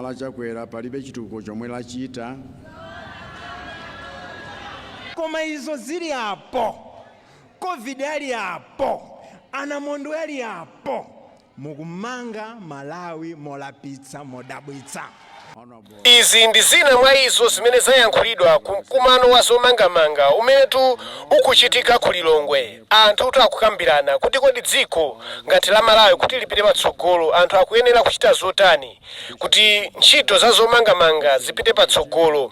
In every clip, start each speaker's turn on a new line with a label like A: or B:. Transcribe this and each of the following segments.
A: la Chakwera palibe chitukuko chomwe lachita.
B: Koma izo zili apo, COVID ali apo, anamondo ali apo, mukumanga Malawi molapitsa modabwitsa.
C: Izi ndi zina mwa izo zimene zayankhulidwa ku mkumano wa zomangamanga umenetu ukuchitika ku Lilongwe. Anthu akukambirana kuti kodi dziko ngati la Malawi kuti lipite patsogolo anthu akuyenera kuchita zotani kuti ntchito za zomangamanga zipite patsogolo.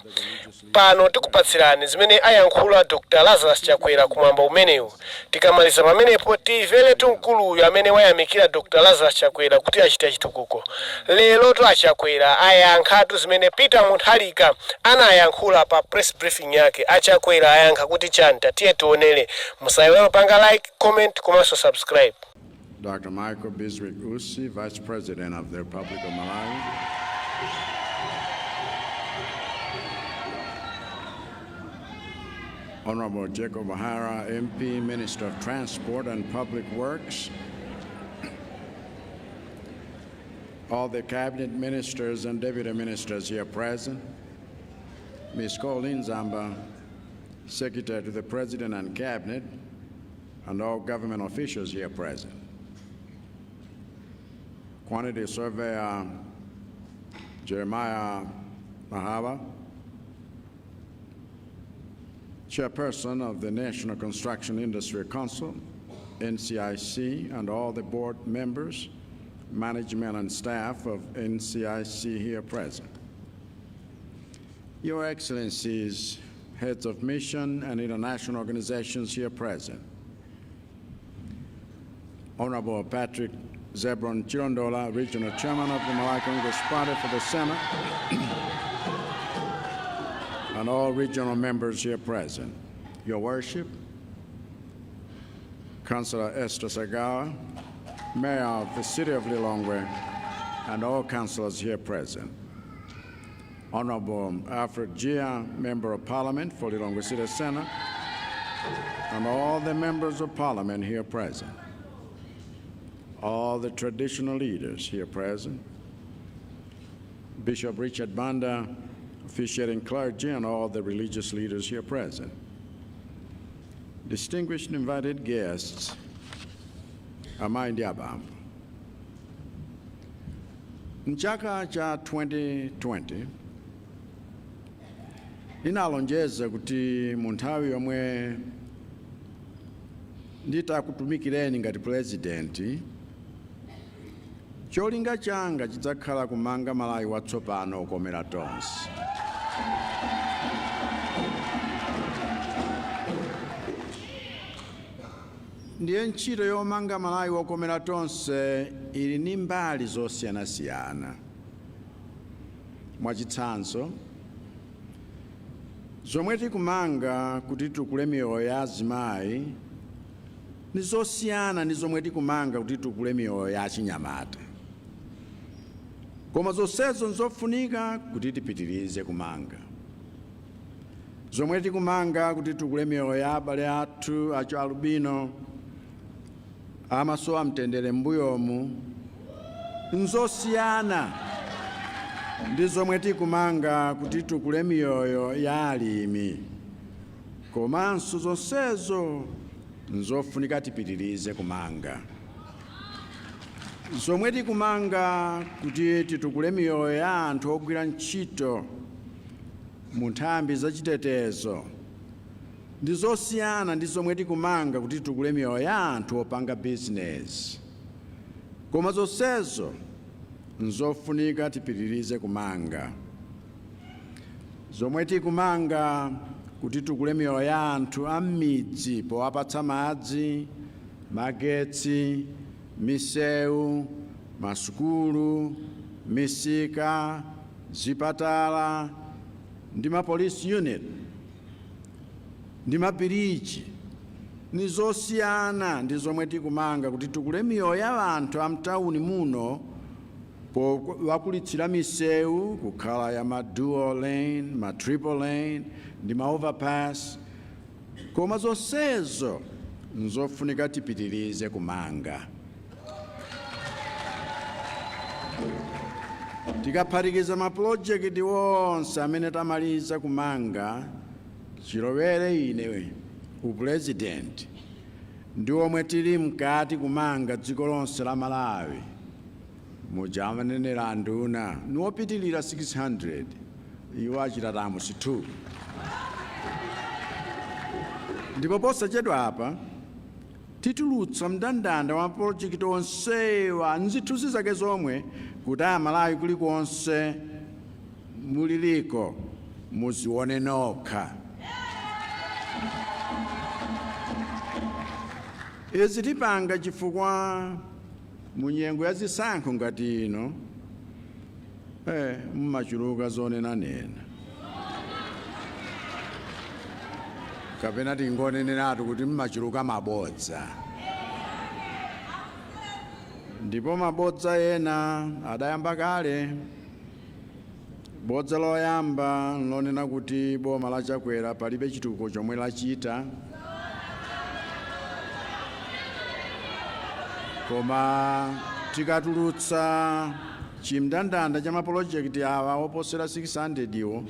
C: Pano tikupatsirani zimene ayankhula Dr. Lazarus Chakwera kumwamba umenewu. Tikamaliza pamenepo tivele mkuluyu amene wayamikira Dr. Lazarus Chakwera kuti achita chitukuko. Lero to Chakwera ayayankhatu zimene Munthalika anayankhula pa press briefing yake. Chakwera ayayankha kuti chanta tiye tionere. Musayiwale panga like, comment, komanso subscribe.
A: Dr. Michael Biswick Usi, Vice President of the Republic of Malawi. Honorable Jacob Bahara, MP, Minister of Transport and Public Works. All the cabinet ministers and deputy ministers here present. Ms. Colleen Zamba, Secretary to the President and Cabinet, and all government officials here present. Quantity Surveyor Jeremiah Mahaba, Chairperson of the National Construction Industry Council, NCIC, and all the board members, management and staff of NCIC here present. Your Excellencies, heads of mission and international organizations here present. Honorable Patrick Zebron Chirondola, Regional Chairman of the Malawi Congress Party for the Senate, and all regional members here present. Your Worship, Councillor Esther Sagawa, Mayor of the City of Lilongwe, and all councillors here present. Honorable Alfred Gia, Member of Parliament for Lilongwe City Senate, and all the members of Parliament here present. All the traditional leaders here present. Bishop Richard Banda, officiating clergy, and all the religious leaders here present. Distinguished invited guests, Amaindi Abambo. Mchaka cha 2020, inalonjeza kuti munthawi yomwe nditakutumikireni ngati presidenti, cholinga changa chidzakhala kumanga Malawi watsopano okomera tonse. Ndiye ntchito yomanga Malawi wokomera tonse ili ndi mbali zosiyanasiyana. Mwachitsanzo, zomwe tikumanga kuti tikule miyoyo ya azimayi ndi zosiyana ndi zomwe tikumanga kuti tikule miyoyo ya achinyamata. Koma zonsezo nzofunika kuti tipitirize kumanga. Zomwe tikumanga kuti tikule miyoyo ya abale athu acho alubino amasowa mtendere mbuyomu nzosiyana ndi zomwe tikumanga kuti tikule miyoyo ya alimi. Komanso zonsezo nzofunika tipitirize kumanga. Zomwe tikumanga kuti titukule miyoyo ya anthu ogwira ntchito mu nthambi zachitetezo ndi zosiyana ndi zomwe tikumanga kuti titukule miyoyo ya anthu opanga business. Koma zonsezo nzofunika tipitirize kumanga. Zomwe tikumanga kuti titukule miyoyo ya anthu a m'midzi powapatsa madzi, magetsi, misewu, masukulu, misika, zipatala, ndi ma police unit, ndi mabiriji, ni zosiyana ndi zomwe tikumanga kuti tikule miyoyo ya anthu a mtawuni muno powakulitsira misewu kukhala ya ma dual lane, ma triple lane, ndi ma overpass. Koma zonsezo nzofunika tipitirize kumanga. tikaphatikiza mapulojekiti onse amene tamaliza kumanga chilowere ine upresident ndi omwe tili mkati kumanga dziko lonse la Malawi muja amanenera anduna niwopitilira 600 iwo achitatamu situ. Ndipo posachedwa apa titulutsa mndandanda wa project onsewa nzithuzi zake zomwe kuti Malawi kulikonse muliliko muzione nokha. Izi tipanga chifukwa munyengo ya zisankho ngati ino mmachuluka zonenanena kapena tingoneneratu kuti mmachuluka mabodza. Ndipo mabodza ena adayamba kale. Bodza loyamba lonena kuti boma la Chakwera palibe chitukuko chomwe lachita, koma tikatulutsa chimndandanda cha mapulojekiti awa oposera 600 iwo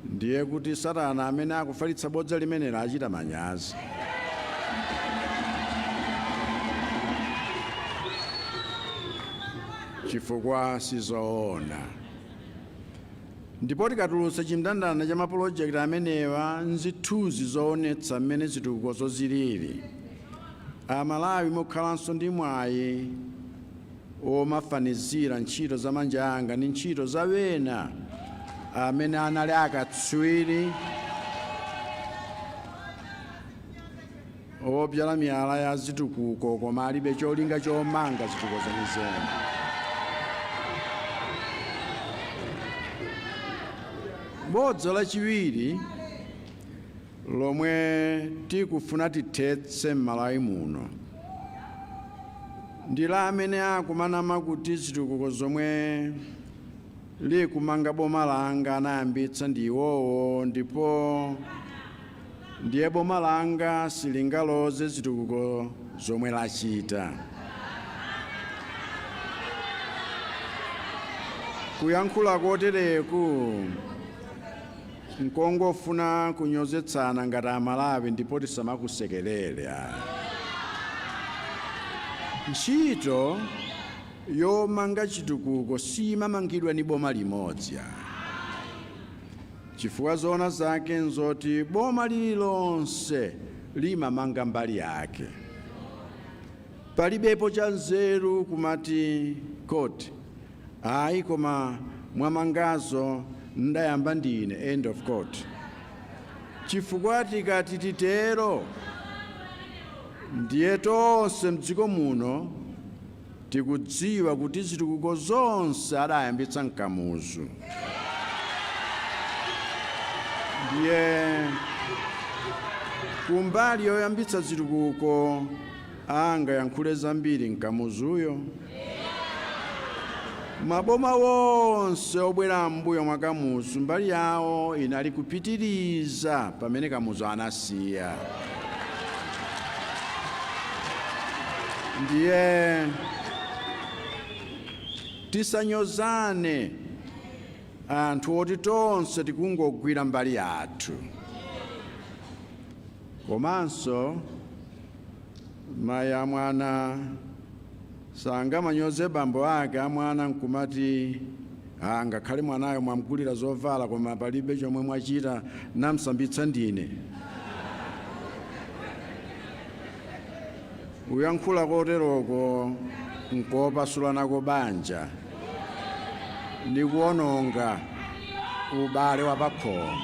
A: ndiye kuti Satana amene akufalitsa bodza limenelo achita manyazi. Chifukwa sizoona. Ndipo tikatulutsa chimndandanda cha mapulojekiti amenewa nzithuzi zoonetsa mmene zitukuko zilili, Amalawi mukhalanso ndi mwayi omafanizira ntchito za manja anga ndi ntchito za Wina amene anali akatswiri obyala miyala ya zitukuko koma alibe cholinga chomanga zitukuko zenizeni. Bodza lachiwiri lomwe tikufuna tithetse m'Malawi muno ndi la amene akumanama kuti zitukuko zomwe likumanga boma langa anayambitsa ndi iwowo, ndipo ndiye boma langa silingaloze zitukuko zomwe lachita. Kuyankhula kotereku nkongofuna kunyozetsana ngati Amalawi ndipo tisamakusekerere. Ntchito yomanga chitukuko simamangidwa ni boma limodzi, chifukwa zoona zake nzoti boma lililonse limamanga mbali yake. Palibepo cha nzeru kumati Kuti ayi koma mwamangazo ndayamba ndine, end of quote. Chifukwa tikati titero ndiye tonse mdziko muno tikudziwa kuti zitukuko zonse adayambitsa mkamuzu. Ndiye kumbali yoyambitsa zitukuko angayankhule zambiri mkamuzuyo. Maboma wonse obwera mbuyo mwa kamuzu mbali yawo inali kupitiriza pamene kamuzu anasiya. Ndiye tisanyozane anthu oti tonse tikungogwira mbali yathu. Komanso mayi amwana sangamanyoze bambo ake amwana nkumati ngakhale mwanayo mwamgulira zovala koma palibe chomwe mwachita namsambitsa ndine. Uyankhula koteroko nkopasulana banja ndi kuononga ubale wa pakhomo.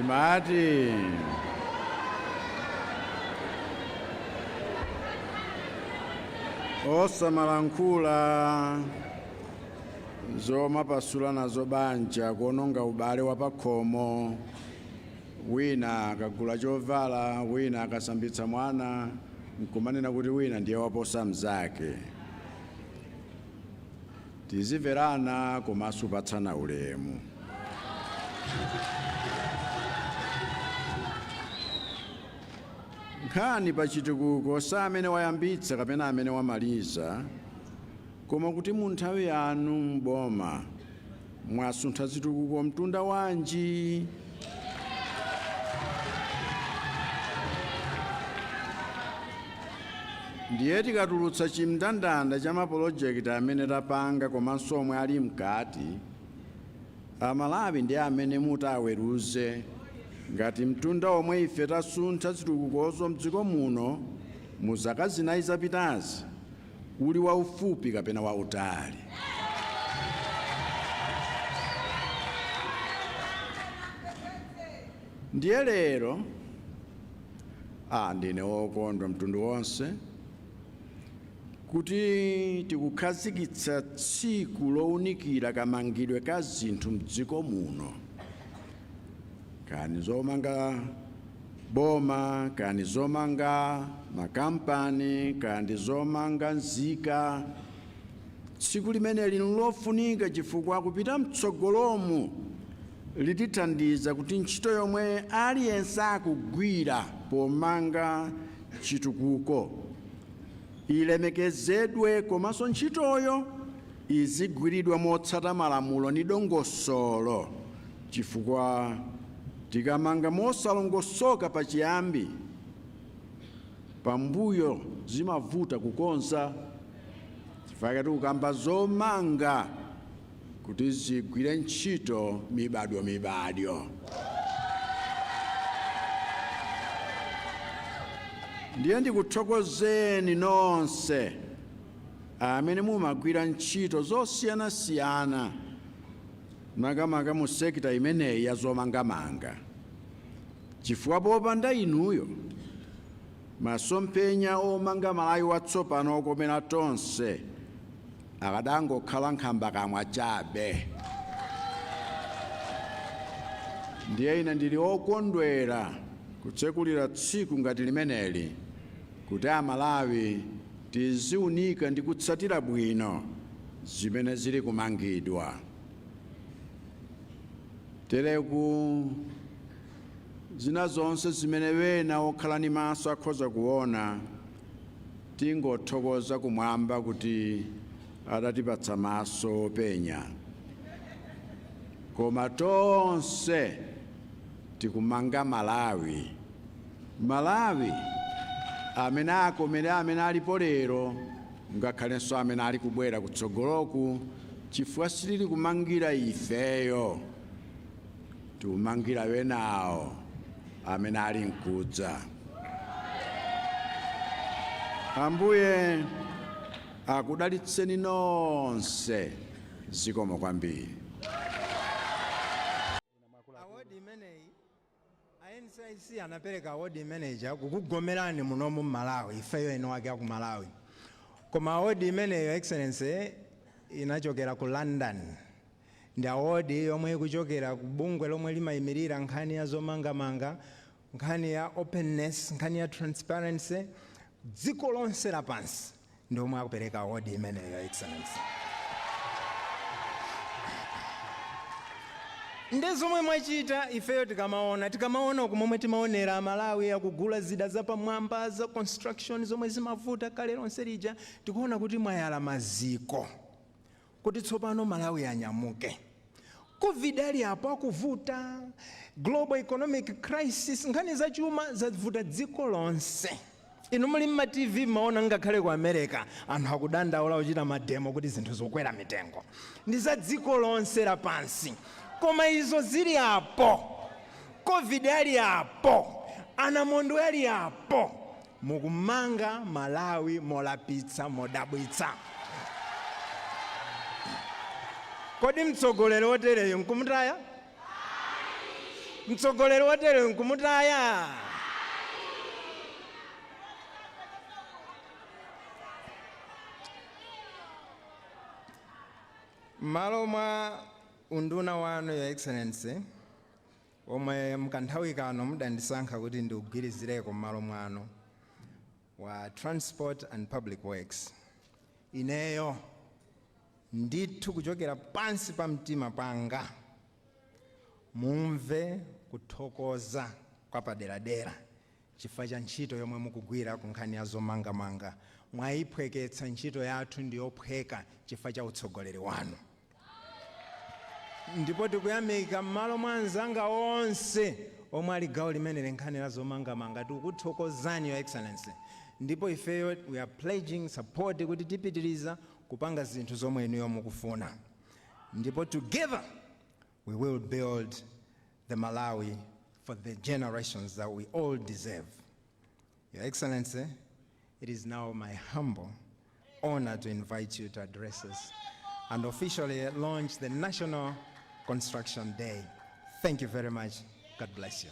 A: Ndimati osamalankhula zomapasula nazo banja kuononga ubale wa pakhomo, wina akagula chovala, wina akasambitsa mwana, nkumanena kuti wina ndiye waposa mzake. Tizimverana komanso kupatsana ulemu. Nkhani pa chitukuko sa amene wayambitsa kapena amene wamaliza, koma kuti mu nthawi yanu m'boma mwasuntha zitukuko mtunda wanji. Ndiye tikatulutsa chimndandanda cha mapolojekiti amene tapanga komanso omwe ali mkati, Amalawi ndi amene mutaweruze ngati mtunda omwe ife tasuntha zitukukozo mdziko muno mu zaka zinayi zapitazi uli waufupi kapena wautali. Ndiye lero ndine wokondwa mtundu wonse kuti tikukhazikitsa tsiku lowunikira kamangidwe ka zinthu mdziko muno, kani zomanga boma, kani zomanga makampani, kani zomanga nzika. Tsiku limeneli lofunika chifukwa kupita mtsogolomu litithandiza kuti ntchito yomwe aliyense akugwira pomanga chitukuko ilemekezedwe, komanso ntchitoyo izigwiridwa motsata malamulo ndi dongosolo, chifukwa tikamanga mosalongosoka pachiyambi, pambuyo zimavuta kukonza. Chifukwa tikukamba zomanga kuti zigwire ntchito mibadwo. Ndiye ndikuthokozeni nonse amene mumagwira ntchito zosiyanasiyana makamaka mu sekita imeneyi ya zomangamanga, chifukwa popanda inuyo masomphenya omanga Malawi watsopano okomera tonse akadangokhala nkhamba kamwa chabe. Ndiye ine ndili okondwera kutsekulira tsiku ngati limeneli kuti Amalawi tiziunika ndi kutsatira bwino zimene zili kumangidwa. Tereku zina zonse zimene wena okhala ndi maso akhoza kuona, tingothokoza kumwamba kuti adatipatsa maso openya. Koma tonse tikumanga Malawi amene akomera amene alipo lero, ngakhalenso amene ali kubwera kutsogoloku, chifukwa silili kumangira ifeyo, tikumangira wenawo amene ali mkudza. Ambuye akudalitseni nonse, zikomo kwambiri.
B: Award imeneyi NCIC anapereka award manager kukugomerani munomu Malawi, ifeyo eno wake ku Malawi. Koma award imeneyo Excellency inachokera ku London. Ndi award yomwe kuchokera ku bungwe lomwe limayimirira nkhani ya zomangamanga, nkhani ya openness, nkhani ya transparency, dziko lonse lapansi ndi omwe akupereka award imeneyo Excellency. Ndezomwe mwachita ifeyo tikamaona kumomwe timaonera Malawi akugula zida zapamwamba za construction zomwe zimavuta kale lonse lija, tikuona kuti mwayala maziko kuti tsopano Malawi anyamuke. COVID ali apo akuvuta, global economic crisis, nkhani zachuma zavuta dziko lonse. Inu muli ma TV maona ngakhale ku America anthu akudandaula kuchita mademo kuti zinthu zokwera mitengo. Ndi za dziko lonse lapansi. Koma izo zili apo, COVID ali apo, anamondo ali apo, mukumanga Malawi molapitsa modabwitsa. Kodi mtsogoleri otereyo nkumutaya? mtsogoleri wotere nkumutaya. Malo mwa unduna wanu, Your Excellency, omwe mkanthawi kano mudandisankha kuti ndiugwirizireko m'malo mwanu wa Transport and Public Works. Ineyo ndithu kuchokera pansi pa mtima panga mumve kuthokoza kwa paderadera chifukwa cha ntchito yomwe mukugwira ku nkhani ya zomangamanga. Mwayiphweketsa ntchito yathu ndiyophweka chifukwa cha utsogoleri wanu. Ndipo tikuyamika m'malo mwa anzanga onse omwe ali gawo limene lenkhani la zomangamanga. Tikuthokozani, Your Excellency. Ndipo ifeyo we are pledging support kuti tipitiriza kupanga zinthu zomwe inuyo mukufuna. Ndipo together we will build the Malawi for the generations that we all deserve. Your Excellency, it is now my humble honor to invite you to address us and officially launch the National Construction Day. Thank you very much. God bless you.